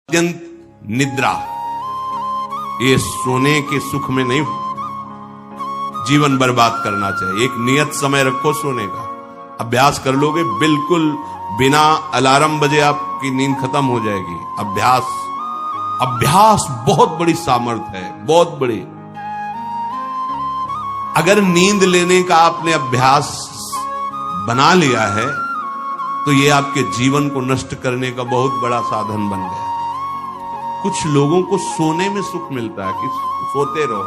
अत्यंत निद्रा, ये सोने के सुख में नहीं जीवन बर्बाद करना चाहिए। एक नियत समय रखो सोने का, अभ्यास कर लोगे बिल्कुल बिना अलार्म बजे आपकी नींद खत्म हो जाएगी। अभ्यास बहुत बड़ी सामर्थ्य है, बहुत बड़ी। अगर नींद लेने का आपने अभ्यास बना लिया है तो ये आपके जीवन को नष्ट करने का बहुत बड़ा साधन बन गया। कुछ लोगों को सोने में सुख मिलता है कि सोते रहो।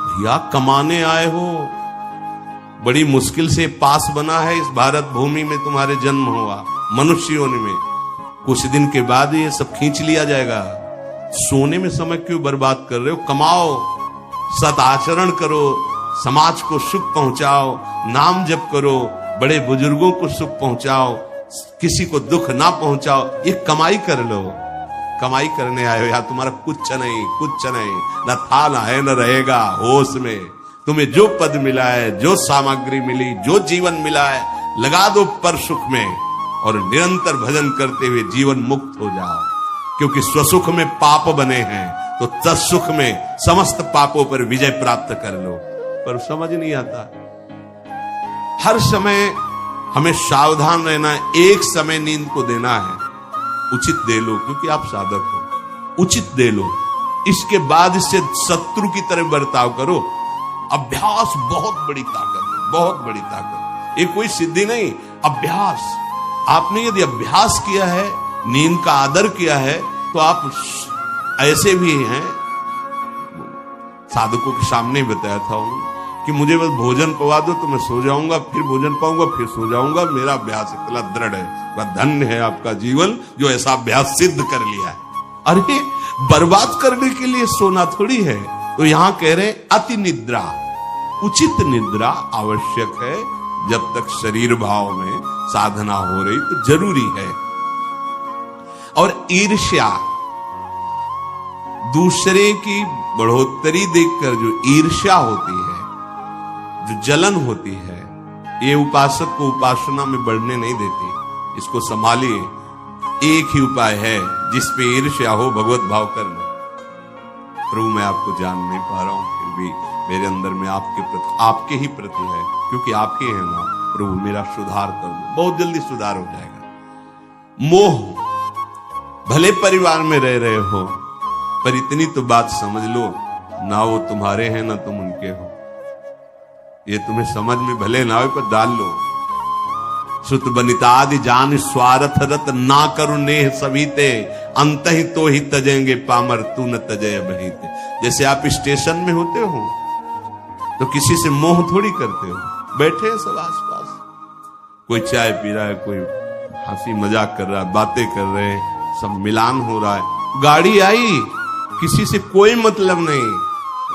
भैया कमाने आए हो, बड़ी मुश्किल से पास बना है इस भारत भूमि में तुम्हारे जन्म हुआ, मनुष्य योनि में। कुछ दिन के बाद ये सब खींच लिया जाएगा। सोने में समय क्यों बर्बाद कर रहे हो? कमाओ, सदाचरण करो, समाज को सुख पहुंचाओ, नाम जप करो, बड़े बुजुर्गों को सुख पहुंचाओ, किसी को दुख ना पहुंचाओ। ये कमाई कर लो। कमाई करने आए हो यार, तुम्हारा कुछ नहीं, न था न है न रहेगा। होश में तुम्हें जो पद मिला है, जो सामग्री मिली, जो जीवन मिला है, लगा दो पर सुख में और निरंतर भजन करते हुए जीवन मुक्त हो जाओ। क्योंकि स्वसुख में पाप बने हैं तो तत्सुख में समस्त पापों पर विजय प्राप्त कर लो। पर समझ नहीं आता। हर समय हमें सावधान रहना है। एक समय नींद को देना है, उचित दे लो, क्योंकि आप साधक हो, उचित दे लो। इसके बाद इससे शत्रु की तरह बर्ताव करो। अभ्यास बहुत बड़ी ताकत है, बहुत बड़ी ताकत। ये कोई सिद्धि नहीं, अभ्यास। आपने यदि अभ्यास किया है, नींद का आदर किया है, तो आप ऐसे भी हैं। साधकों के सामने बताया था उन्होंने कि मुझे बस भोजन पवा दो तो मैं सो जाऊंगा, फिर भोजन पाऊंगा, फिर सो जाऊंगा। मेरा अभ्यास इतना दृढ़ है। धन्य है आपका जीवन जो ऐसा अभ्यास सिद्ध कर लिया है। अरे बर्बाद करने के लिए सोना थोड़ी है। तो यहां कह रहे अति निद्रा, उचित निद्रा आवश्यक है। जब तक शरीर भाव में साधना हो रही तो जरूरी है। और ईर्ष्या, दूसरे की बढ़ोतरी देखकर जो ईर्ष्या होती है, जो जलन होती है, ये उपासक को उपासना में बढ़ने नहीं देती। इसको संभालिए। एक ही उपाय है, जिस पे ईर्ष्या हो भगवत भाव कर लो। प्रभु मैं आपको जान नहीं पा रहा हूं, फिर भी मेरे अंदर में आपके ही प्रति है, क्योंकि आपके हैं ना। प्रभु मेरा सुधार कर दो। बहुत जल्दी सुधार हो जाएगा। मोह, भले परिवार में रह रहे हो, पर इतनी तो बात समझ लो, ना वो तुम्हारे हैं ना तुम उनके हो। ये तुम्हें समझ में भले ना हो, पर डाल लो। सुत बनितादि जान स्वार्थ रत, ना करो नेह सभीते, अंत ही तो ही तजेंगे पामर, तू न तजय बहीते। जैसे आप स्टेशन में होते हो तो किसी से मोह थोड़ी करते हो। बैठे हैं सब आसपास, कोई चाय पी रहा है, कोई हंसी मजाक कर रहा है, बातें कर रहे हैं, सब मिलान हो रहा है। गाड़ी आई, किसी से कोई मतलब नहीं,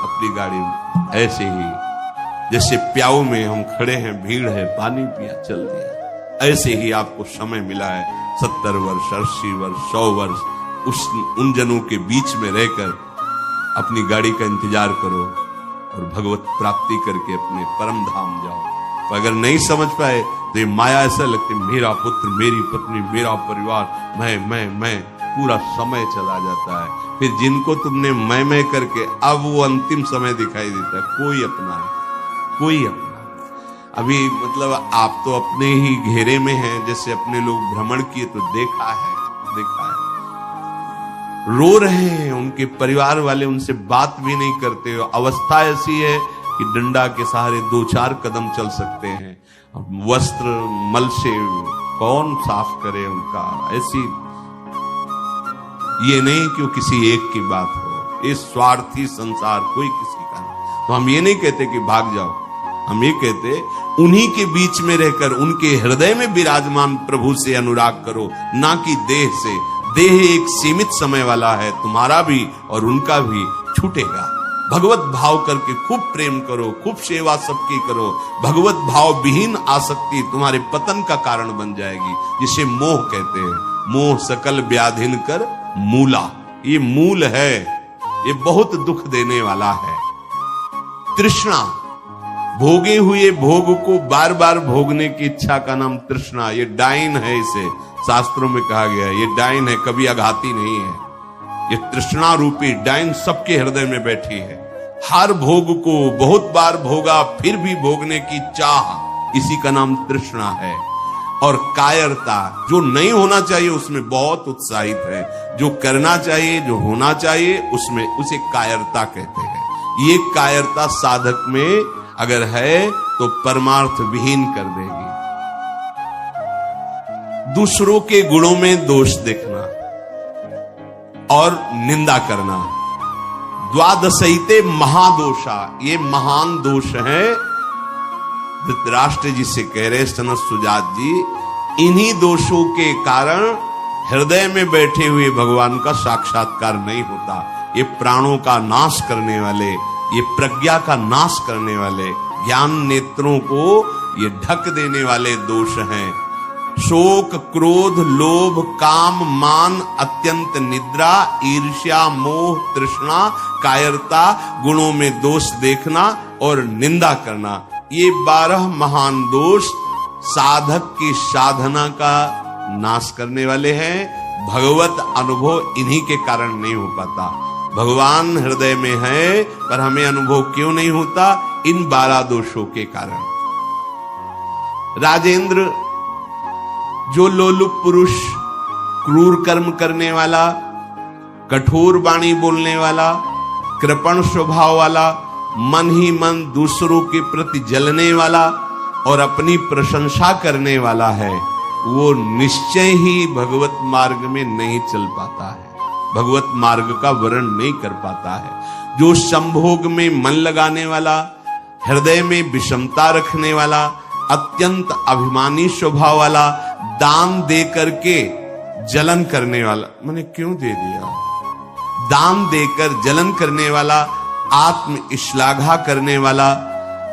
अपनी गाड़ी में। ऐसे ही जैसे प्याऊ में हम खड़े हैं, भीड़ है, पानी पिया, चल दिया। ऐसे ही आपको समय मिला है 70 वर्ष, 80 वर्ष, 100 वर्ष, उन जनों के बीच में रहकर अपनी गाड़ी का इंतजार करो और भगवत प्राप्ति करके अपने परम धाम जाओ। तो अगर नहीं समझ पाए तो ये माया ऐसा लगती, मेरा पुत्र, मेरी पत्नी, मेरा परिवार, मैं, पूरा समय चला जाता है। फिर जिनको तुमने मैं करके, अब वो अंतिम समय दिखाई देता है। कोई अपना है, कोई अपना। अभी मतलब आप तो अपने ही घेरे में हैं, जैसे अपने लोग भ्रमण किए तो देखा है। रो रहे हैं, उनके परिवार वाले उनसे बात भी नहीं करते। अवस्था ऐसी है कि डंडा के सहारे 2-4 कदम चल सकते हैं। वस्त्र मल से कौन साफ करे उनका। ऐसी, ये नहीं कि वो किसी एक की बात हो, ये स्वार्थी संसार कोई किसी का नहीं। तो हम ये नहीं कहते कि भाग जाओ, हम ये कहते उन्हीं के बीच में रहकर उनके हृदय में विराजमान प्रभु से अनुराग करो, ना कि देह से। देह एक सीमित समय वाला है, तुम्हारा भी और उनका भी छूटेगा। भगवत भाव करके खूब प्रेम करो, खूब सेवा सबकी करो। भगवत भाव विहीन आसक्ति तुम्हारे पतन का कारण बन जाएगी, जिसे मोह कहते हैं। मोह सकल व्याधिन कर मूला, ये मूल है, ये बहुत दुख देने वाला है। तृष्णा, भोगे हुए भोग को बार बार भोगने की इच्छा का नाम तृष्णा। ये डाइन है, इसे शास्त्रों में कहा गया है, ये डाइन है, कभी आघाती नहीं है। ये तृष्णा रूपी डाइन सबके हृदय में बैठी है। हर भोग को बहुत बार भोगा फिर भी भोगने की चाह, इसी का नाम तृष्णा है। और कायरता, जो नहीं होना चाहिए उसमें बहुत उत्साहित है, जो करना चाहिए, जो होना चाहिए उसमें, उसे कायरता कहते हैं। ये कायरता साधक में अगर है तो परमार्थ विहीन कर देगी। दूसरों के गुणों में दोष देखना और निंदा करना, द्वादशैते महादोषा, ये महान दोष है। धृतराष्ट्र जी से कह रहे सनत सुजात जी, इन्हीं दोषों के कारण हृदय में बैठे हुए भगवान का साक्षात्कार नहीं होता। ये प्राणों का नाश करने वाले, ये प्रज्ञा का नाश करने वाले, ज्ञान नेत्रों को ये ढक देने वाले दोष हैं। शोक, क्रोध, लोभ, काम, मान, अत्यंत निद्रा, ईर्ष्या, मोह, तृष्णा, कायरता, गुणों में दोष देखना और निंदा करना, ये 12 महान दोष साधक की साधना का नाश करने वाले हैं। भगवत अनुभव इन्हीं के कारण नहीं हो पाता। भगवान हृदय में है पर हमें अनुभव क्यों नहीं होता? इन 12 दोषों के कारण। राजेंद्र, जो लोलुप पुरुष, क्रूर कर्म करने वाला, कठोर वाणी बोलने वाला, कृपण स्वभाव वाला, मन ही मन दूसरों के प्रति जलने वाला और अपनी प्रशंसा करने वाला है, वो निश्चय ही भगवत मार्ग में नहीं चल पाता है, भगवत मार्ग का वर्ण नहीं कर पाता है। जो संभोग में मन लगाने वाला, हृदय में विषमता रखने वाला, अत्यंत अभिमानी स्वभाव वाला, दान दे करके जलन करने वाला, मैंने क्यों दे दिया, दान देकर जलन करने वाला, आत्म श्लाघा करने वाला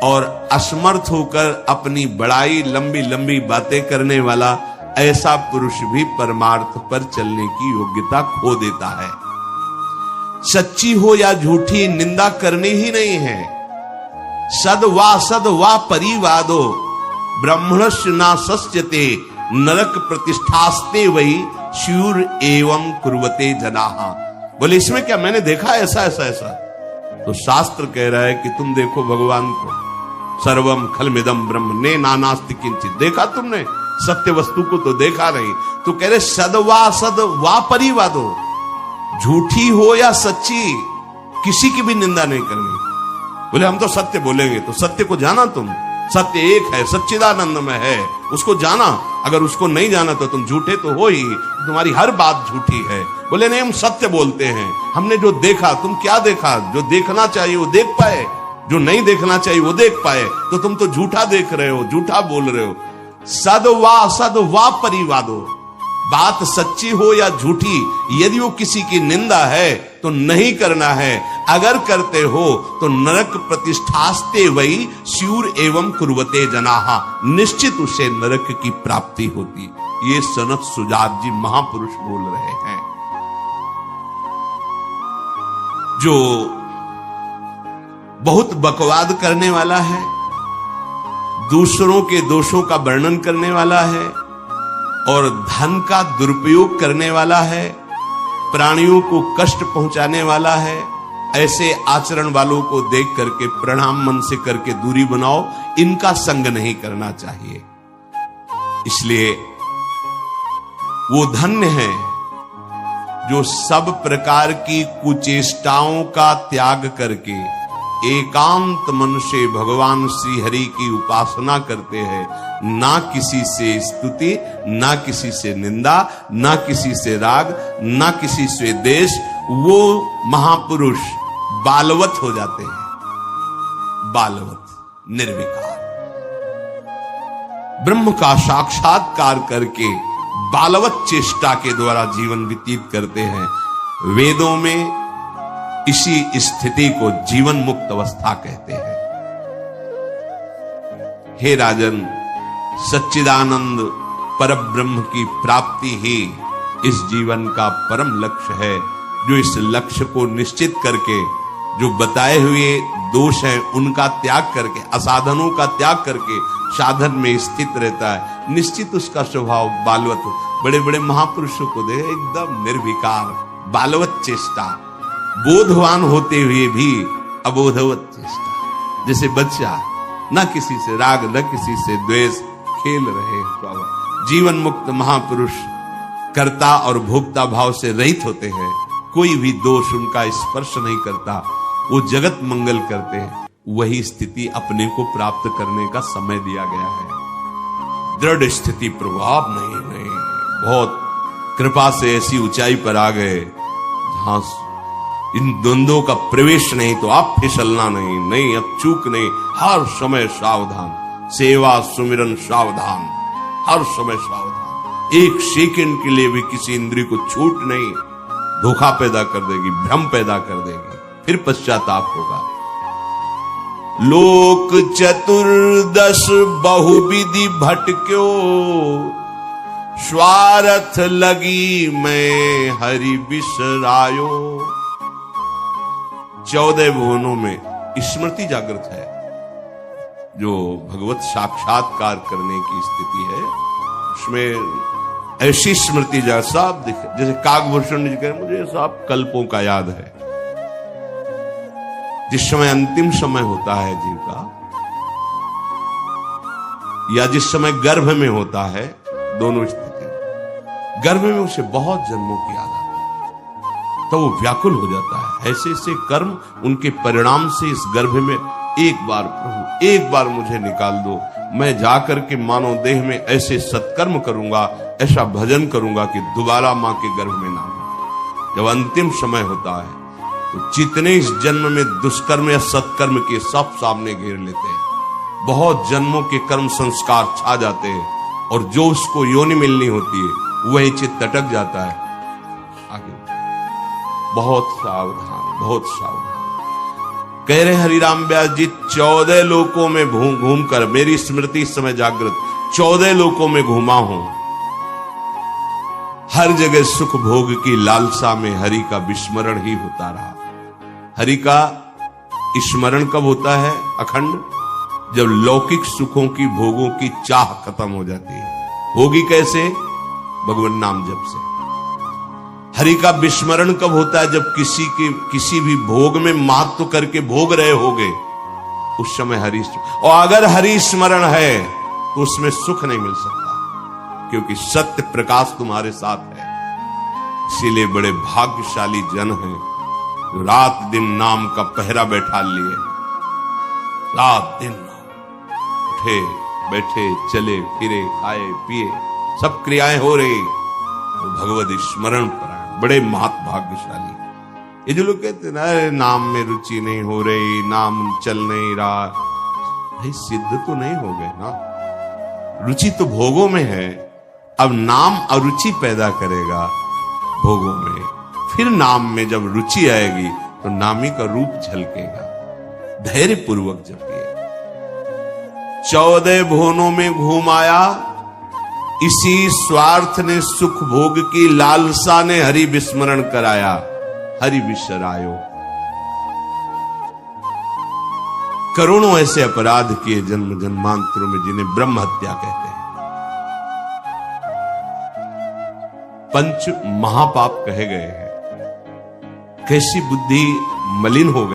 और असमर्थ होकर अपनी बड़ाई, लंबी लंबी बातें करने वाला, ऐसा पुरुष भी परमार्थ पर चलने की योग्यता खो देता है। सच्ची हो या झूठी, निंदा करनी ही नहीं है। सद वा परिवादो ब्रह्मणस्य ना सस्यते नरक प्रतिष्ठास्ते वही शूर एवं कुर्वते जनाहा। बोले इसमें क्या, मैंने देखा ऐसा ऐसा ऐसा। तो शास्त्र कह रहा है कि तुम देखो भगवान को, सर्वम खलमिदम ब्रह्म ने नानास्ति किंचित, देखा तुमने? सत्य वस्तु को तो देखा नहीं। तो कह रहे सद वा परिवादो, झूठी हो या सच्ची, किसी की भी निंदा नहीं करनी। बोले हम तो सत्य बोलेंगे, तो सत्य को जाना तुम, सत्य एक है, सच्चिदानंद में है, उसको जाना। अगर उसको नहीं जाना तो तुम झूठे तो हो ही, तुम्हारी हर बात झूठी है। बोले नहीं, हम सत्य बोलते हैं, हमने जो देखा। तुम क्या देखा? जो देखना चाहिए वो देख पाए, जो नहीं देखना चाहिए वो देख पाए, तो तुम तो झूठा देख रहे हो, झूठा बोल रहे हो। सद वा परिवादो, बात सच्ची हो या झूठी, यदि वो किसी की निंदा है तो नहीं करना है। अगर करते हो तो नरक प्रतिष्ठास्ते वही शूर एवं कुर्वते जनाहा, निश्चित उसे नरक की प्राप्ति होती। ये सनत सुजात जी महापुरुष बोल रहे हैं। जो बहुत बकवाद करने वाला है, दूसरों के दोषों का वर्णन करने वाला है और धन का दुरुपयोग करने वाला है, प्राणियों को कष्ट पहुंचाने वाला है, ऐसे आचरण वालों को देख करके प्रणाम मन से करके दूरी बनाओ। इनका संग नहीं करना चाहिए। इसलिए वो धन्य है जो सब प्रकार की कुचेष्टाओं का त्याग करके एकांत मन से भगवान श्री हरि की उपासना करते हैं। ना किसी से स्तुति, ना किसी से निंदा, ना किसी से राग, ना किसी से द्वेष। वो महापुरुष बालवत हो जाते हैं, बालवत, निर्विकार, ब्रह्म का साक्षात्कार करके बालवत चेष्टा के द्वारा जीवन व्यतीत करते हैं। वेदों में इसी स्थिति को जीवन मुक्त अवस्था कहते हैं। हे राजन, सच्चिदानंद परब्रह्म की प्राप्ति ही इस जीवन का परम लक्ष्य है। जो इस लक्ष्य को निश्चित करके, जो बताए हुए दोष हैं उनका त्याग करके, असाधनों का त्याग करके साधन में स्थित रहता है, निश्चित उसका स्वभाव बालवत। बड़े बड़े महापुरुषों को देखे एकदम निर्विकार, बालवत चेष्टा, बोधवान होते हुए भी अबोधवत चेष्टा। जैसे बच्चा न किसी से राग न किसी से द्वेष, खेल रहे जीवन मुक्त महापुरुष कर्ता और भोक्ता भाव से रहित होते हैं। कोई भी दोष उनका स्पर्श नहीं करता, वो जगत मंगल करते हैं। वही स्थिति अपने को प्राप्त करने का समय दिया गया है। दृढ़ स्थिति प्रभाव नहीं, बहुत कृपा से ऐसी ऊंचाई पर आ गए जहां इन द्वंद्वों का प्रवेश नहीं, तो आप फिसलना नहीं, अब चूक नहीं, हर समय सावधान, सेवा सुमिरन सावधान, हर समय सावधान। एक सेकंड के लिए भी किसी इंद्रिय को छूट नहीं, धोखा पैदा कर देगी, भ्रम पैदा कर देगी, फिर पश्चाताप होगा। लोक चतुर्दश बहुविधि भटक्यो, स्वार्थ लगी मैं हरि बिसरायो। 14 भुवनों में स्मृति जागृत है, जो भगवत साक्षात्कार करने की स्थिति है, उसमें ऐसी स्मृति सब दिखे। जैसे काकभूषण जी कह, मुझे सब कल्पों का याद है। जिस समय अंतिम समय होता है जीव का, या जिस समय गर्भ में होता है, दोनों स्थिति, गर्भ में उसे बहुत जन्मों की याद आती है, तो वो व्याकुल हो जाता है। ऐसे ऐसे कर्म, उनके परिणाम से इस गर्भ में एक बार प्रभु, एक बार मुझे निकाल दो, मैं जाकर के मानव देह में ऐसे सत्कर्म करूंगा, ऐसा भजन करूंगा कि दोबारा मां के गर्भ में ना हो। जब अंतिम समय होता है तो जितने इस जन्म में दुष्कर्म या सत्कर्म के सब सामने घेर लेते हैं। बहुत जन्मों के कर्म संस्कार छा जाते हैं, और जो उसको योनि मिलनी होती है वही चित्त अटक जाता है। आगे बहुत सावधान, बहुत सावधान। कह रहे हरिराम व्यास जी, 14 लोकों में घूम कर, मेरी स्मृति इस समय जागृत, 14 लोकों में घूमा हूं, हर जगह सुख भोग की लालसा में हरि का विस्मरण ही होता रहा। हरि का स्मरण कब होता है अखंड? जब लौकिक सुखों की, भोगों की चाह खत्म हो जाती है। होगी कैसे? भगवान नाम जप से। हरि का विस्मरण कब होता है? जब किसी भी भोग में महत्व करके भोग रहे होगे, उस समय हरि, और अगर हरि स्मरण है तो उसमें सुख नहीं मिल सकता, क्योंकि सत्य प्रकाश तुम्हारे साथ है। इसीलिए बड़े भाग्यशाली जन हैं जो रात दिन नाम का पहरा बैठा लिए, रात दिन उठे बैठे चले फिरे खाए पिए सब क्रियाएं हो रही, तो भगवत स्मरण पर बड़े महत भाग्यशाली। ये जो लोग कहते हैं ना, नाम में रुचि नहीं हो रही, नाम चल नहीं रहा, भाई सिद्ध तो नहीं हो गए ना। रुचि तो भोगों में है, अब नाम अरुचि पैदा करेगा भोगों में, फिर नाम में जब रुचि आएगी तो नामी का रूप झलकेगा। धैर्य पूर्वक जपिए। 14 भुवनों में घूम आया, इसी स्वार्थ ने सुख भोग की लालसा ने हरि विस्मरण कराया, हरि बिसरायो। करोड़ों ऐसे अपराध किए जन्म जन्मांतरों में, जिन्हें ब्रह्म हत्या कहते हैं। पंच महापाप कहे गए हैं। कैसी बुद्धि मलिन हो गई।